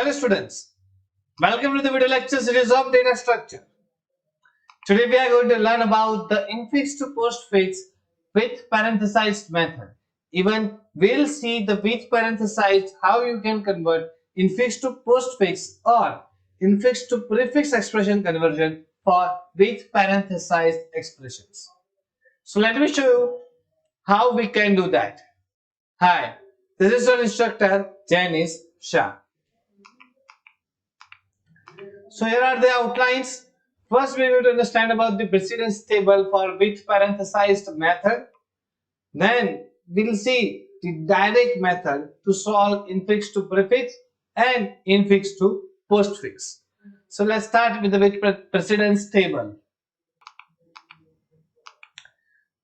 Hello students, welcome to the video lecture series of data structure. Today we are going to learn about the infix to postfix with parenthesized method. Even we'll see the with parenthesized how you can convert infix to postfix or infix to prefix expression conversion for with parenthesized expressions. So let me show you how we can do that. Hi, this is your instructor Janice Shah. So here are the outlines. First, we need to understand about the precedence table for with parenthesized method. Then we will see the direct method to solve infix to prefix and infix to postfix. So let's start with the with precedence table.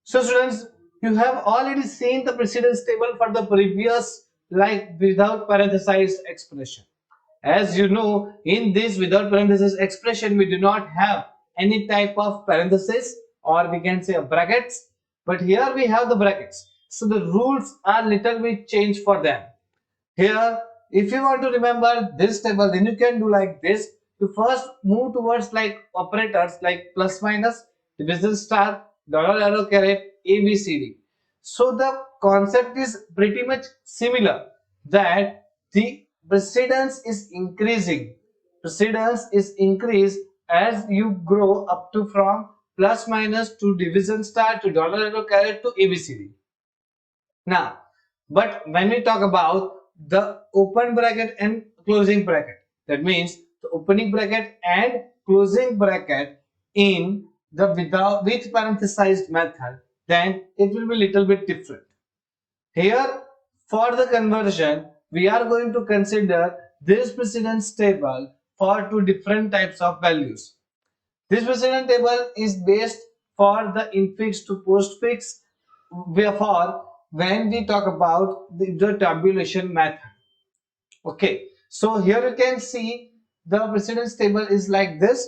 So students, you have already seen the precedence table for the previous like without parenthesized expression. As you know, in this without parenthesis expression, we do not have any type of parenthesis or we can say brackets, but here we have the brackets. So the rules are little bit changed for them. Here, if you want to remember this table, then you can do like this. You first move towards like operators like plus minus, division star, dollar arrow caret, ABCD. So the concept is pretty much similar that the precedence is increasing. Precedence is increased as you grow up to from plus minus to division star to dollar arrow caret to ABCD. Now, but when we talk about the open bracket and closing bracket, that means the opening bracket and closing bracket in the with parenthesized method, then it will be little bit different. Here, for the conversion, we are going to consider this precedence table for two different types of values. This precedence table is based for the infix to postfix, wherefore when we talk about the tabulation method. Okay, so here you can see the precedence table is like this,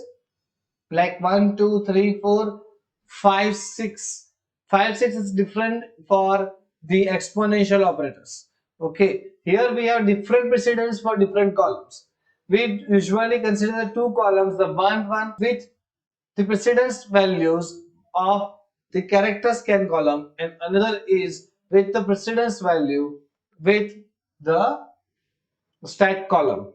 like 1 2 3 4 5 6. 5 6 is different for the exponential operators. Okay, here we have different precedence for different columns. We usually consider the two columns, the one with the precedence values of the character scan column and another is with the precedence value with the stack column.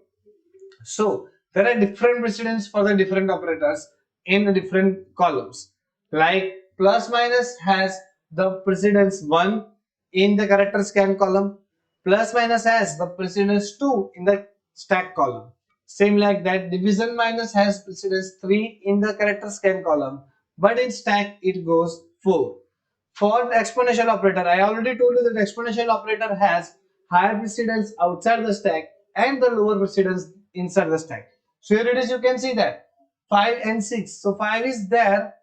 So there are different precedence for the different operators in the different columns. Like plus minus has the precedence 1 in the character scan column, plus minus has the precedence 2 in the stack column. Same like that, division minus has precedence 3 in the character scan column, but in stack it goes 4. For the exponential operator, I already told you that exponential operator has higher precedence outside the stack and the lower precedence inside the stack. So here it is, you can see that 5 and 6. So 5 is there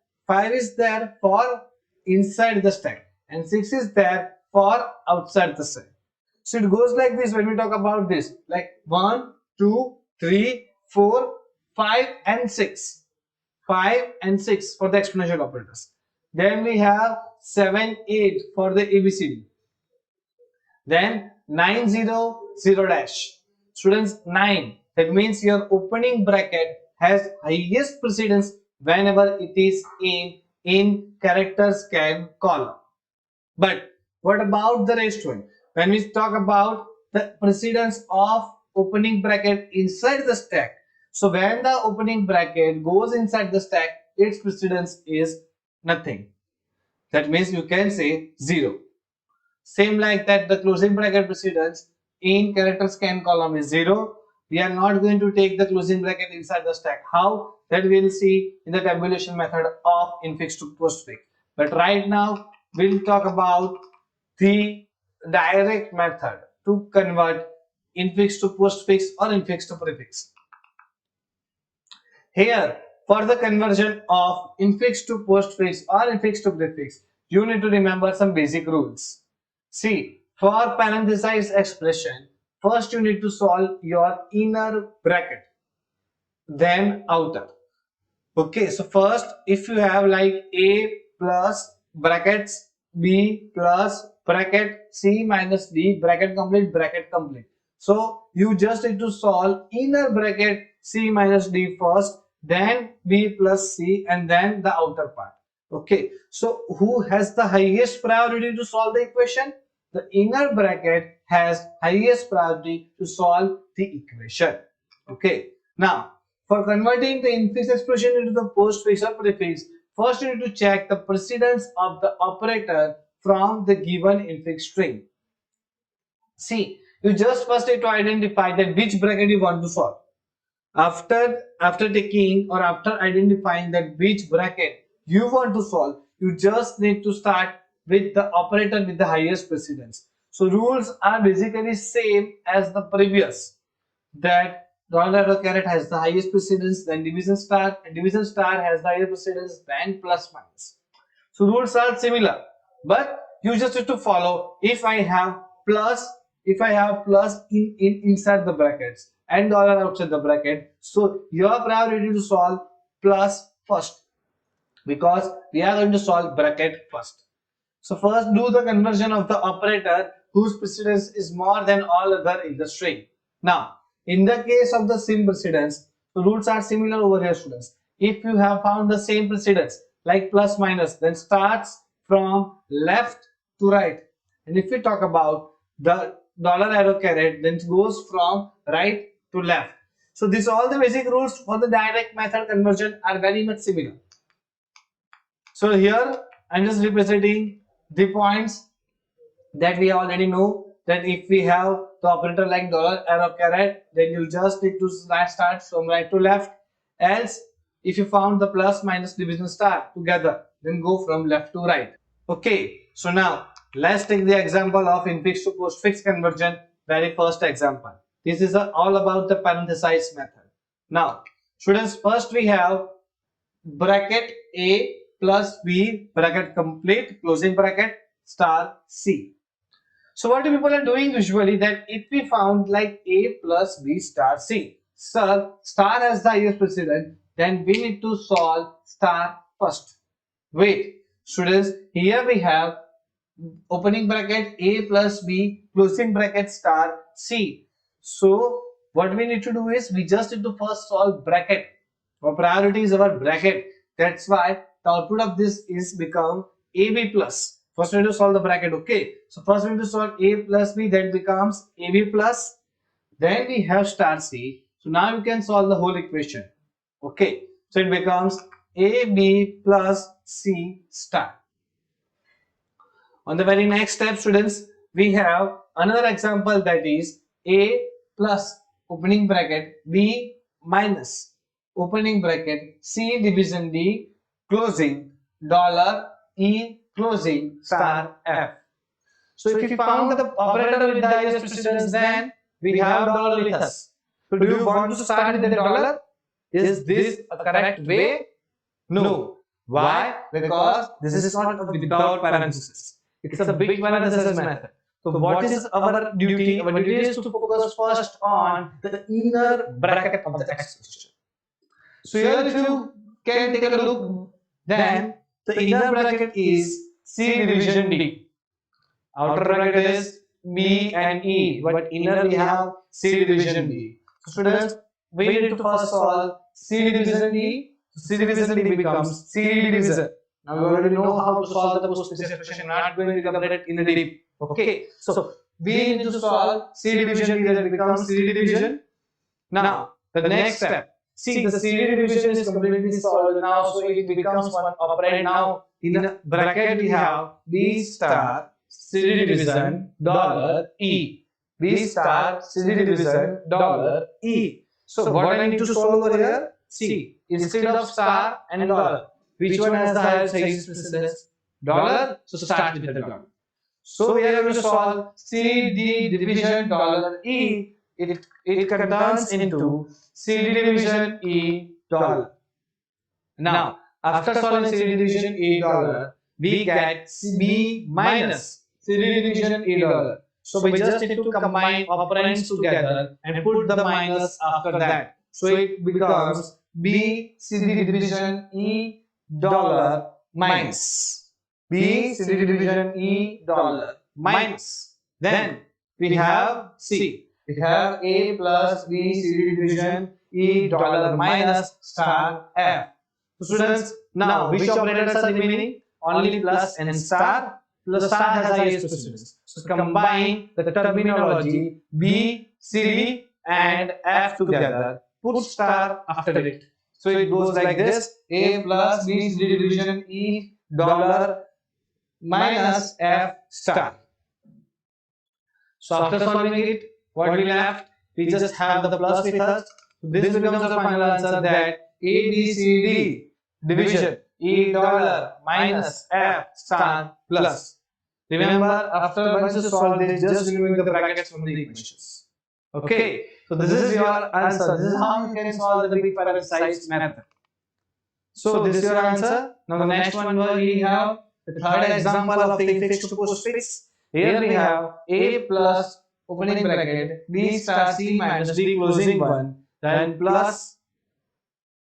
for inside the stack and 6 is there for outside the stack. So it goes like this when we talk about this, like 1 2 3 4 5 and 6. 5 and 6 for the exponential operators. Then we have 7 8 for the ABCD. Then 9 0 0 dash. Students, 9, that means your opening bracket has highest precedence whenever it is in character scan column. But what about the rest one? When we talk about the precedence of opening bracket inside the stack, so when the opening bracket goes inside the stack, its precedence is nothing. That means you can say 0. Same like that, the closing bracket precedence in character scan column is 0. We are not going to take the closing bracket inside the stack. How? That we will see in the tabulation method of infix to postfix. But right now, we'll talk about the direct method to convert infix to postfix or infix to prefix. Here, for the conversion of infix to postfix or infix to prefix, you need to remember some basic rules. See, for parenthesized expression, first you need to solve your inner bracket, then outer. Okay, so first if you have like A plus brackets B plus bracket C minus D bracket complete. So you just need to solve inner bracket C minus D first, then B plus C, and then the outer part. Okay, so who has the highest priority to solve the equation? The inner bracket has highest priority to solve the equation. Okay, now for converting the infix expression into the postfix or prefix, first you need to check the precedence of the operator from the given infix string. See, you just first need to identify that which bracket you want to solve. After taking or after identifying that which bracket you want to solve, you just need to start with the operator with the highest precedence. So rules are basically same as the previous, that dollar caret has the highest precedence, then division star, and division star has the highest precedence, then plus minus. So rules are similar, but you just have to follow. If I have plus in inside the brackets and dollar outside the bracket, so your priority to solve plus first, because we are going to solve bracket first. So first do the conversion of the operator whose precedence is more than all other in the string. Now, in the case of the same precedence, the rules are similar over here, students. If you have found the same precedence like plus minus, then starts from left to right. And if we talk about the dollar arrow caret, then it goes from right to left. So these all the basic rules for the direct method conversion are very much similar. So here I'm just representing the points that we already know, that if we have the operator like dollar arrow caret, then you just need to start from right to left. Else, if you found the plus minus division star together, then go from left to right. Okay, so now let's take the example of infix to postfix conversion. Very first example. This is all about the parenthesized method. Now, students, first we have bracket A plus B bracket complete closing bracket star C. So what people are doing usually, that if we found like A plus B star C, so star has the highest precedence, then we need to solve star first. Wait, students, here we have opening bracket A plus B closing bracket star C. So what we need to do is we just need to first solve bracket. Our priority is our bracket. That's why the output of this is become AB plus. First we need to solve the bracket. Okay, so first we need to solve A plus B, that becomes AB plus. Then we have star C. So now you can solve the whole equation. Okay, so it becomes AB plus C star. On the very next step, students, we have another example, that is A plus opening bracket B minus opening bracket C division D closing dollar E closing star F. So if you found the operator with the highest precedence, then we have dollar with us. So do you want to start with the dollar? Is this a correct way? No. Why? Because this is not without parenthesis. It's a big parenthesis method. So what is our duty? Our duty is to focus first on the inner bracket of the expression. So here if you can take a look, then the inner bracket is C division D. Outer bracket is B and E, but inner we have C division D. So students, we need to first solve C division D. C division D becomes C division. Now we already know how to solve the postfix expression. Not going to cover it in the deep. Okay, so we need to solve C division D, that becomes C division. Now the next step. See, the C division is completely solved now, so it becomes one operand. Now in the bracket we have B star C division dollar E. B star C division dollar E. So what I need to solve over here? See, instead of star and dollar, which one has the highest precedence? Dollar. So start with the dollar. So we are going to solve C D division dollar E. It converts into C division E dollar. Now, after solving C division E dollar, we get B minus C division E dollar. So we just need to combine operands together and put the minus after that. So it becomes B C division E dollar minus B C division E dollar minus. Then we have C. we have A plus B CD division E dollar minus star F. So students, now which operators are remaining? Only plus and star. Plus star has highest precedence. So combine the terminology B, CD and F together. Put star after it. So it goes like this: A plus B CD division E dollar minus F star. So after solving it, what we left? We just have the plus with us. So this becomes our final answer, that A B C D division E dollar minus F star plus. Remember, after once you solve this, just remove the brackets from the equations. Okay. So this is your answer. This is how you can solve the big parenthesized method. So this is your answer. Now the next one we have the third example of the prefix to postfix. Here we have A plus opening bracket B star C minus D closing one, then plus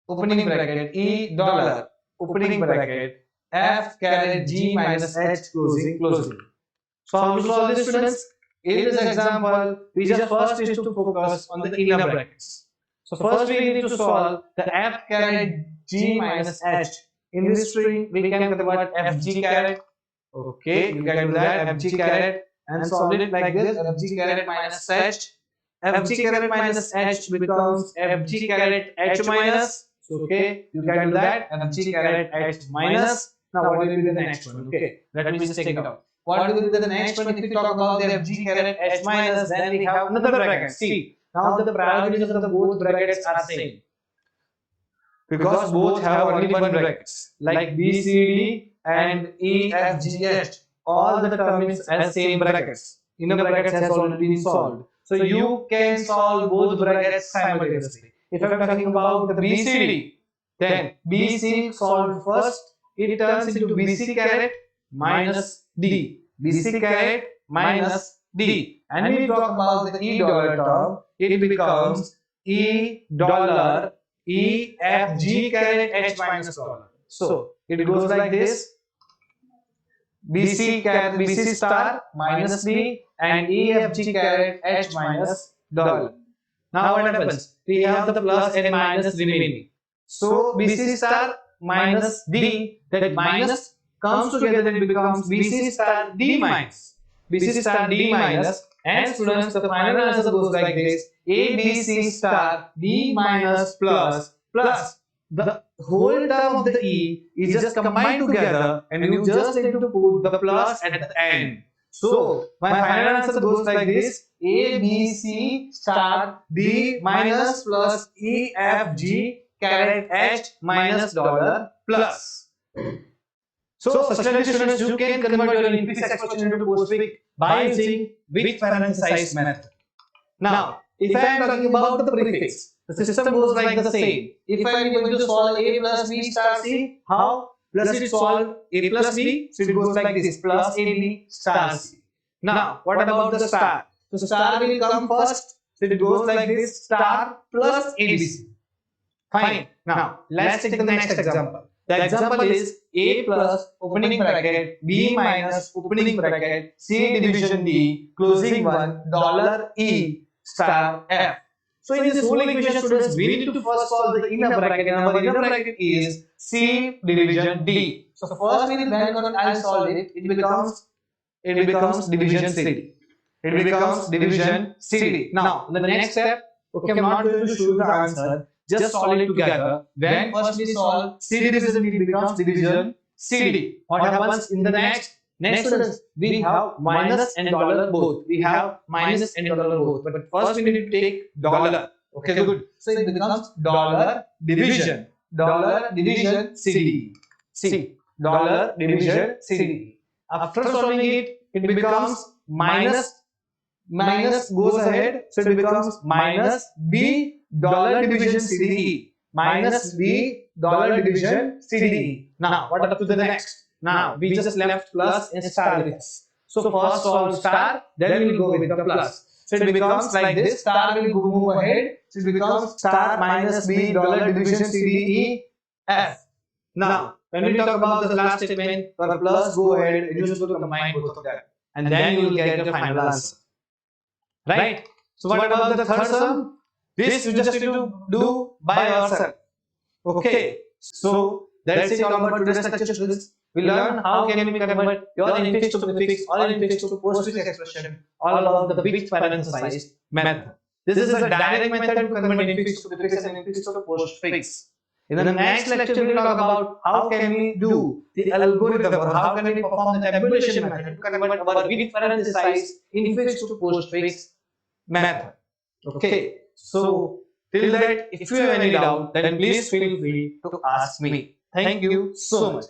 opening bracket E dollar opening bracket F caret G minus H closing. So how to solve this, students? In this example, we just first is to focus on the inner brackets. So first we need to solve the F caret G minus H. In this string, we can convert FG caret. Okay, you can do that, FG caret, and solve it like this: FG caret minus H. FG caret minus H becomes FG caret H minus. So, okay, you can do that, FG caret H minus. Now what will be the next one? Okay, let me just take it out. What will be the next one? If we talk about the FG caret H minus, then we have another bracket. See, now the priorities of the both brackets are same, because both have only one brackets, like BCD and EFGH. All the terms as same brackets. Inner brackets has already been solved. So you can solve both brackets simultaneously. If I am talking about the BCD, then BC solved first, it turns into BC caret minus D. BC caret minus D. And when we talk about the E dollar term, it becomes E dollar EFG caret H minus dollar. So it goes like this: BC star minus D and EFG caret H minus dollar. Now what happens? We have the plus and minus remaining. So BC star minus D, that minus comes together and becomes BC star D minus. BC star D minus, and students, the final answer goes like this: ABC star D minus plus the whole term of the E is just combined together, and you just need to put the plus at the end. So my final answer goes like this: ABC star D minus plus EFG caret H minus dollar plus. So successfully, students, you can convert your prefix expression into postfix by using with parenthesized method. Now, if I am talking about the prefix, the system goes like the same. If I am going to solve A plus B star C, how? Plus it solve A plus B, so it goes like this: plus AB star C. Now, what about the star? So star will come first, so it goes like this: star plus ABC. Fine. Now, let's take the next example. The example is A plus opening bracket B minus opening bracket C division D closing one dollar E star F. So in this whole equation, students, we need to first solve the inner bracket, and our inner bracket is C division D. So first we will I'll solve it. It becomes division CD. It becomes division CD. Now the next step, okay, I'm not going to show you the answer. Just solve it together. When first we solve CD division D, becomes division CD. What happens in the next students? We have minus and dollar both. We have minus and dollar both. But first we need to take dollar. Okay, good. So it becomes dollar division CD. See, dollar division CD. After solving it, it becomes minus goes ahead, so it becomes minus B dollar division CDE. Minus B dollar division CDE. Now, what up to the next? Now, we just left plus and star with us. So, first solve star, then we will go with the plus. So, it becomes like this: star will move ahead, so it becomes star minus B dollar division CDE F. Now, when we talk about the last statement, for plus go ahead, you just go to combine both of them, and then you will get the final answer. Right? So what about the third sum? This you just need to do by yourself. Okay. So that's it all about today's lecture, students. We learn how can we convert your infix to prefix or infix to postfix expression, all about the with parenthesized method. This is a direct method to convert infix to prefix and infix to postfix. In the next lecture, we will talk about how can we do the algorithm or how can we perform the tabulation method to convert our with parenthesized infix to postfix method. Okay, so till that, if you have any doubt, then please feel free to ask me. Thank you so much.